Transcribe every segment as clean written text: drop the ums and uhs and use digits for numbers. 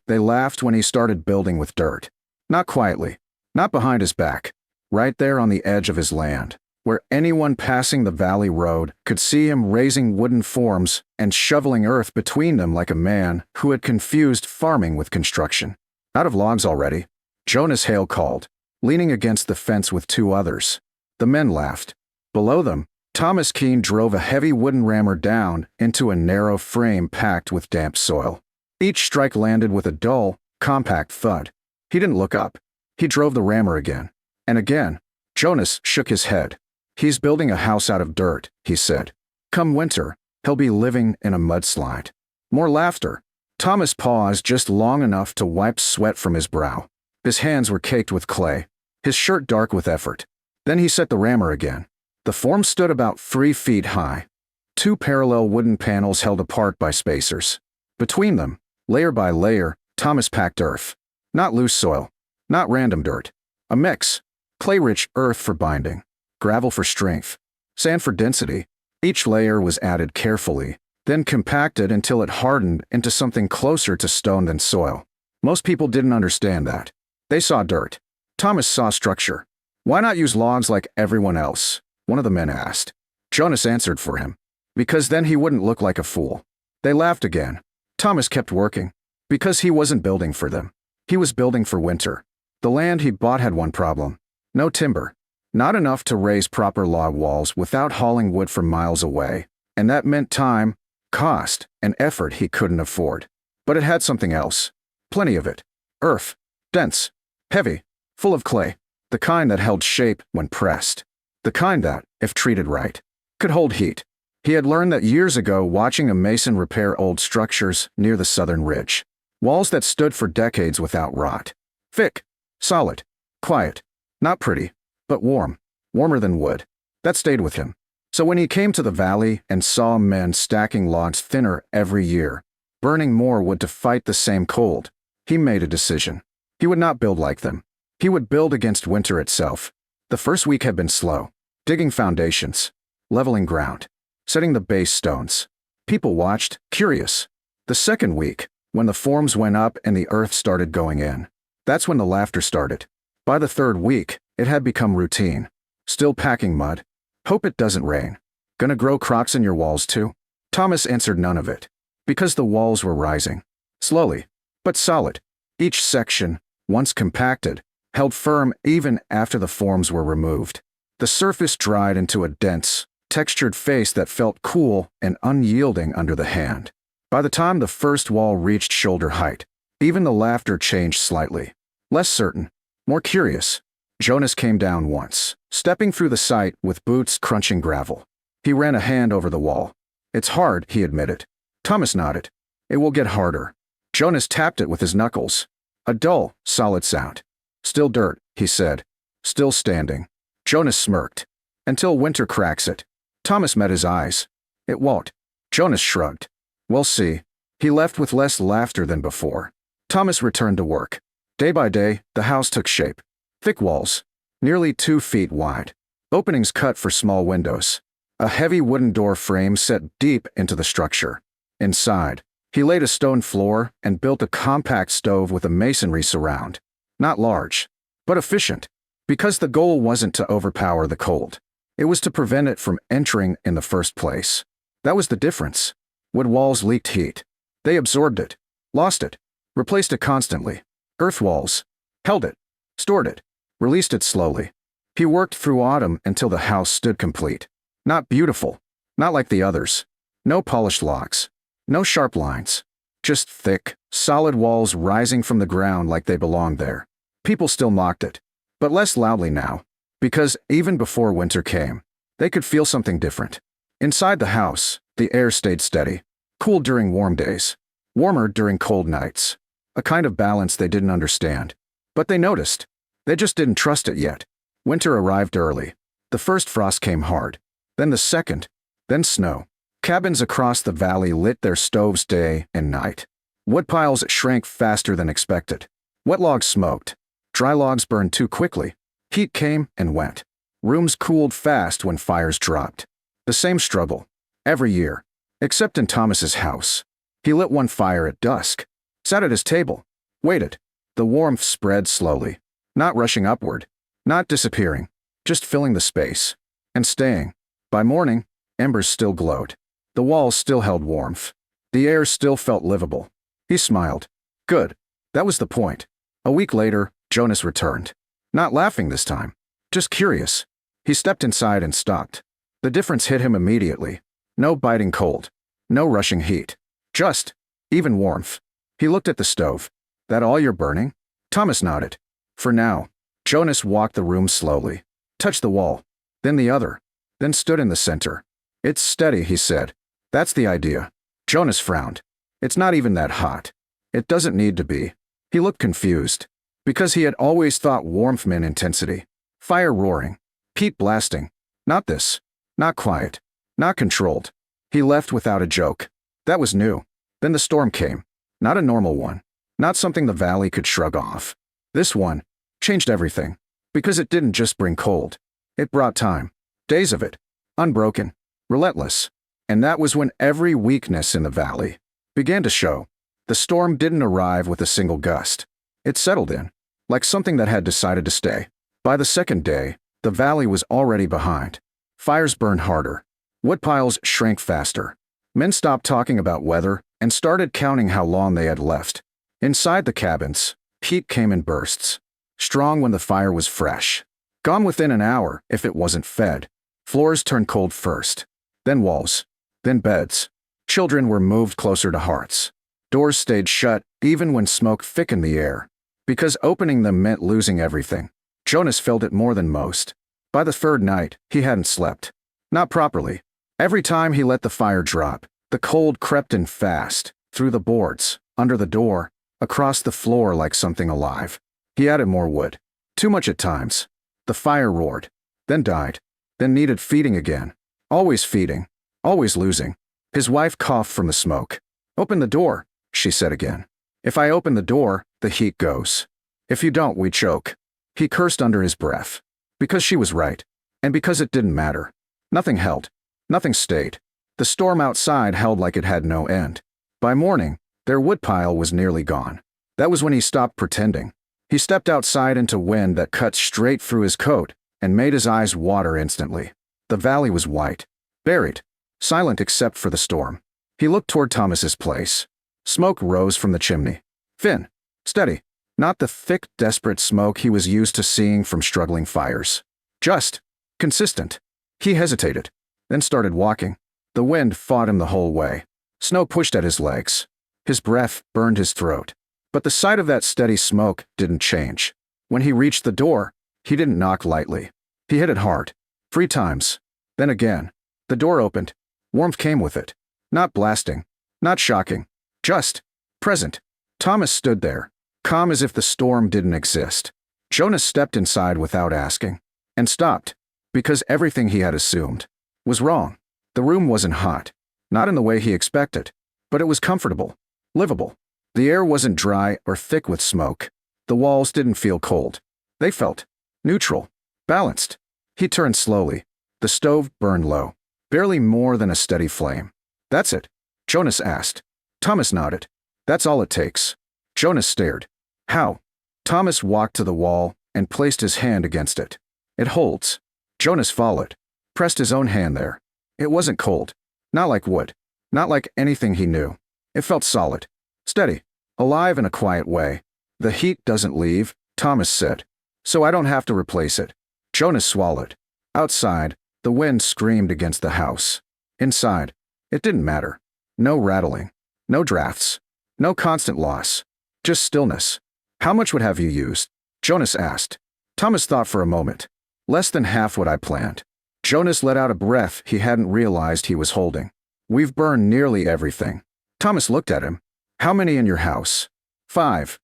They laughed when he started building with dirt. Not quietly, not behind his back, right there on the edge of his land, where anyone passing the valley road could see him raising wooden forms and shoveling earth between them like a man who had confused farming with construction. Out of logs already, Jonas Hale called, leaning against the fence with two others. The men laughed. Below them, Thomas Keene drove a heavy wooden rammer down into a narrow frame packed with damp soil. Each strike landed with a dull, compact thud. He didn't look up. He drove the rammer again. And again. Jonas shook his head. "He's building a house out of dirt," he said. "Come winter, he'll be living in a mudslide." More laughter. Thomas paused just long enough to wipe sweat from his brow. His hands were caked with clay, his shirt dark with effort. Then he set the rammer again. The form stood about 3 feet high. 2 parallel wooden panels held apart by spacers. Between them, layer by layer, Thomas packed earth. Not loose soil, not random dirt. A mix. Clay-rich earth for binding, gravel for strength, sand for density. Each layer was added carefully, then compacted until it hardened into something closer to stone than soil. Most people didn't understand that. They saw dirt. Thomas saw structure. "Why not use logs like everyone else?" one of the men asked. Jonas answered for him. "Because then he wouldn't look like a fool." They laughed again. Thomas kept working. Because he wasn't building for them. He was building for winter. The land he bought had one problem. No timber. Not enough to raise proper log walls without hauling wood from miles away. And that meant time, cost, and effort he couldn't afford. But it had something else. Plenty of it. Earth. Dense. Heavy. Full of clay. The kind that held shape when pressed. The kind that, if treated right, could hold heat. He had learned that years ago watching a mason repair old structures near the southern ridge. Walls that stood for decades without rot. Thick. Solid. Quiet. Not pretty, but warm. Warmer than wood. That stayed with him. So when he came to the valley and saw men stacking logs thinner every year, burning more wood to fight the same cold, he made a decision. He would not build like them. He would build against winter itself. The first week had been slow. Digging foundations. Leveling ground. Setting the base stones. People watched, curious. The second week, when the forms went up and the earth started going in, that's when the laughter started. By the third week, it had become routine. Still packing mud. Hope it doesn't rain. Gonna grow crocs in your walls too? Thomas answered none of it. Because the walls were rising. Slowly, but solid. Each section, once compacted, held firm even after the forms were removed. The surface dried into a dense, textured face that felt cool and unyielding under the hand. By the time the first wall reached shoulder height, even the laughter changed slightly. Less certain. More curious. Jonas came down once, stepping through the site with boots crunching gravel. He ran a hand over the wall. "It's hard," he admitted. Thomas nodded. "It will get harder." Jonas tapped it with his knuckles. A dull, solid sound. "Still dirt," he said. "Still standing." Jonas smirked. "Until winter cracks it." Thomas met his eyes. "It won't." Jonas shrugged. "We'll see." He left with less laughter than before. Thomas returned to work. Day by day, the house took shape. Thick walls, nearly 2 feet wide. Openings cut for small windows. A heavy wooden door frame set deep into the structure. Inside, he laid a stone floor and built a compact stove with a masonry surround. Not large, but efficient. Because the goal wasn't to overpower the cold. It was to prevent it from entering in the first place. That was the difference. Wood walls leaked heat. They absorbed it, lost it, replaced it constantly. Earth walls held it, stored it, released it slowly. He worked through autumn until the house stood complete. Not beautiful, not like the others. No polished logs, no sharp lines. Just thick, solid walls rising from the ground like they belonged there. People still mocked it, but less loudly now, because even before winter came, they could feel something different. Inside the house, the air stayed steady, cool during warm days, warmer during cold nights. A kind of balance they didn't understand. But they noticed. They just didn't trust it yet. Winter arrived early. The first frost came hard. Then the second. Then snow. Cabins across the valley lit their stoves day and night. Woodpiles shrank faster than expected. Wet logs smoked. Dry logs burned too quickly. Heat came and went. Rooms cooled fast when fires dropped. The same struggle. Every year. Except in Thomas's house. He lit one fire at dusk. Sat at his table, Waited. The warmth spread slowly. Not rushing upward. Not disappearing. Just filling the space. And staying. By morning, embers still glowed. The walls still held warmth. The air still felt livable. He smiled. Good. That was the point. A week later, Jonas returned. Not laughing this time. Just curious. He stepped inside and stopped. The difference hit him immediately. No biting cold. No rushing heat. Just, even warmth. He looked at the stove. That all you're burning? Thomas nodded. For now. Jonas walked the room slowly. Touched the wall. Then the other. Then stood in the center. It's steady, he said. That's the idea. Jonas frowned. It's not even that hot. It doesn't need to be. He looked confused. Because he had always thought warmth meant intensity. Fire roaring. Heat blasting. Not this. Not quiet. Not controlled. He left without a joke. That was new. Then the storm came. Not a normal one. Not something the valley could shrug off. This one changed everything. Because it didn't just bring cold. It brought time. Days of it. Unbroken. Relentless. And that was when every weakness in the valley began to show. The storm didn't arrive with a single gust. It settled in, like something that had decided to stay. By the second day, the valley was already behind. Fires burned harder. Woodpiles shrank faster. Men stopped talking about weather and started counting how long they had left. Inside the cabins, heat came in bursts. Strong when the fire was fresh. Gone within an hour if it wasn't fed. Floors turned cold first. Then walls. Then beds. Children were moved closer to hearts. Doors stayed shut even when smoke thickened the air. Because opening them meant losing everything. Jonas felt it more than most. By the third night, he hadn't slept. Not properly. Every time he let the fire drop, the cold crept in fast, through the boards, under the door, across the floor like something alive. He added more wood. Too much at times. The fire roared. Then died. Then needed feeding again. Always feeding. Always losing. His wife coughed from the smoke. Open the door, she said again. If I open the door, the heat goes. If you don't, we choke. He cursed under his breath. Because she was right. And because it didn't matter. Nothing held. Nothing stayed. The storm outside held like it had no end. By morning, their woodpile was nearly gone. That was when he stopped pretending. He stepped outside into wind that cut straight through his coat and made his eyes water instantly. The valley was white. Buried. Silent except for the storm. He looked toward Thomas's place. Smoke rose from the chimney. Thin. Steady. Not the thick, desperate smoke he was used to seeing from struggling fires. Just. Consistent. He hesitated. Then started walking. The wind fought him the whole way. Snow pushed at his legs. His breath burned his throat. But the sight of that steady smoke didn't change. When he reached the door, he didn't knock lightly. He hit it hard. 3 times. Then again. The door opened. Warmth came with it. Not blasting. Not shocking. Just. Present. Thomas stood there. Calm as if the storm didn't exist. Jonas stepped inside without asking. And stopped. Because everything he had assumed was wrong. The room wasn't hot. Not in the way he expected. But it was comfortable. Livable. The air wasn't dry or thick with smoke. The walls didn't feel cold. They felt neutral. Balanced. He turned slowly. The stove burned low. Barely more than a steady flame. That's it? Jonas asked. Thomas nodded. That's all it takes. Jonas stared. How? Thomas walked to the wall and placed his hand against it. It holds. Jonas followed. Pressed his own hand there. It wasn't cold. Not like wood. Not like anything he knew. It felt solid. Steady. Alive in a quiet way. The heat doesn't leave, Thomas said. So I don't have to replace it. Jonas swallowed. Outside, the wind screamed against the house. Inside, it didn't matter. No rattling. No drafts. No constant loss. Just stillness. How much would have you used? Jonas asked. Thomas thought for a moment. Less than half what I planned. Jonas let out a breath he hadn't realized he was holding. We've burned nearly everything. Thomas looked at him. How many in your house? 5.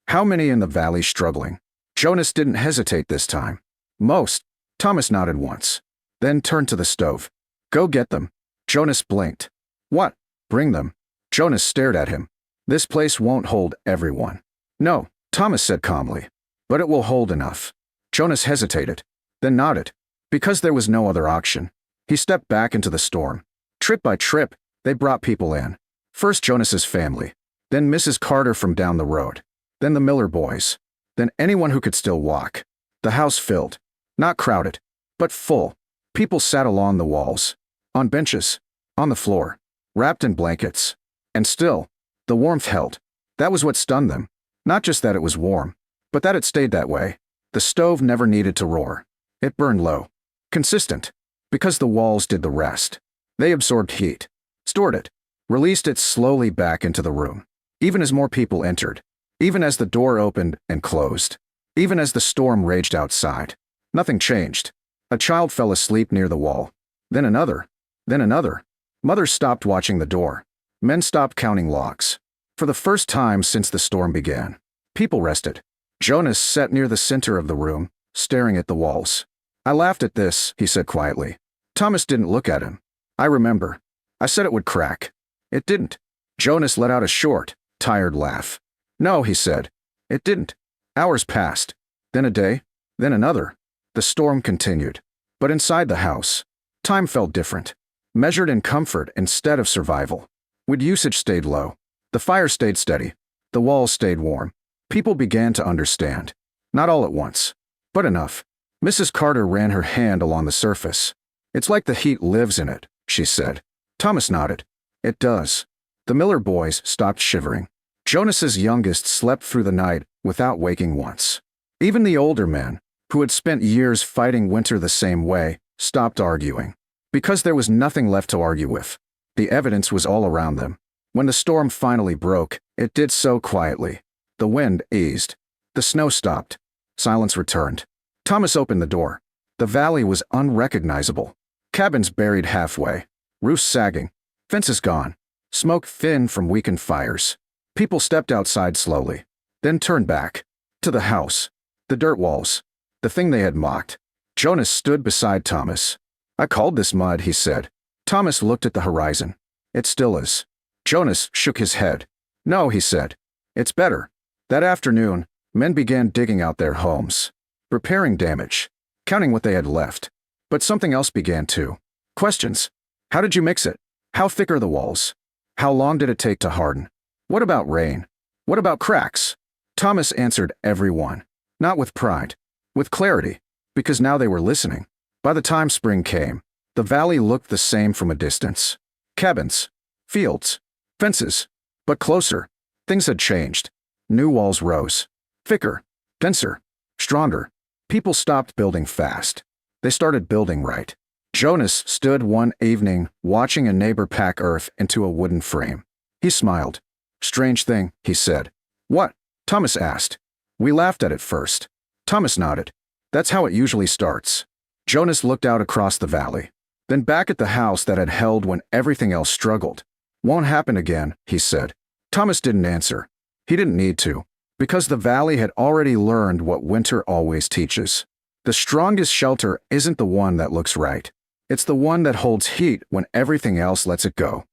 How many in the valley struggling? Jonas didn't hesitate this time. Most. Thomas nodded once. Then turned to the stove. Go get them. Jonas blinked. What? Bring them. Jonas stared at him. This place won't hold everyone. No, Thomas said calmly. But it will hold enough. Jonas hesitated. Then nodded. Because there was no other option. He stepped back into the storm. Trip by trip, they brought people in. First Jonas's family. Then Mrs. Carter from down the road. then the Miller boys, then anyone who could still walk. The house filled. Not crowded, but full. People sat along the walls, on benches, on the floor, wrapped in blankets. And still, the warmth held. That was what stunned them. Not just that it was warm, but that it stayed that way. The stove never needed to roar. It burned low. Consistent. Because the walls did the rest. They absorbed heat, stored it, released it slowly back into the room. Even as more people entered. Even as the door opened and closed. Even as the storm raged outside. Nothing changed. A child fell asleep near the wall. Then another. Then another. Mothers stopped watching the door. Men stopped counting logs. For the first time since the storm began, people rested. Jonas sat near the center of the room, staring at the walls. I laughed at this, he said quietly. Thomas didn't look at him. I remember. I said it would crack. It didn't. Jonas let out a short, tired laugh. No, he said. It didn't. Hours passed. Then a day. Then another. The storm continued. But inside the house, time felt different. Measured in comfort instead of survival. Wood usage stayed low. The fire stayed steady. The walls stayed warm. People began to understand. Not all at once, but enough. Mrs. Carter ran her hand along the surface. It's like the heat lives in it, she said. Thomas nodded. It does. The Miller boys stopped shivering. Jonas's youngest slept through the night without waking once. Even the older men, who had spent years fighting winter the same way, stopped arguing. Because there was nothing left to argue with. The evidence was all around them. When the storm finally broke, it did so quietly. The wind eased. The snow stopped. Silence returned. Thomas opened the door. The valley was unrecognizable. Cabins buried halfway. Roofs sagging. Fences gone. Smoke thin from weakened fires. People stepped outside slowly. Then turned back. To the house. The dirt walls. The thing they had mocked. Jonas stood beside Thomas. I called this mud, he said. Thomas looked at the horizon. It still is. Jonas shook his head. No, he said. It's better. That afternoon, men began digging out their homes. Repairing damage. Counting what they had left. But something else began too. Questions. How did you mix it? How thick are the walls? How long did it take to harden? What about rain? What about cracks? Thomas answered every one. Not with pride. With clarity. Because now they were listening. By the time spring came, the valley looked the same from a distance. Cabins. Fields. Fences. But closer. Things had changed. New walls rose. Thicker. Denser. Stronger. People stopped building fast. They started building right. Jonas stood one evening watching a neighbor pack earth into a wooden frame. He smiled. Strange thing, he said. What? Thomas asked. We laughed at it first. Thomas nodded. That's how it usually starts. Jonas looked out across the valley. Then back at the house that had held when everything else struggled. Won't happen again, he said. Thomas didn't answer. He didn't need to. Because the valley had already learned what winter always teaches. The strongest shelter isn't the one that looks right. It's the one that holds heat when everything else lets it go.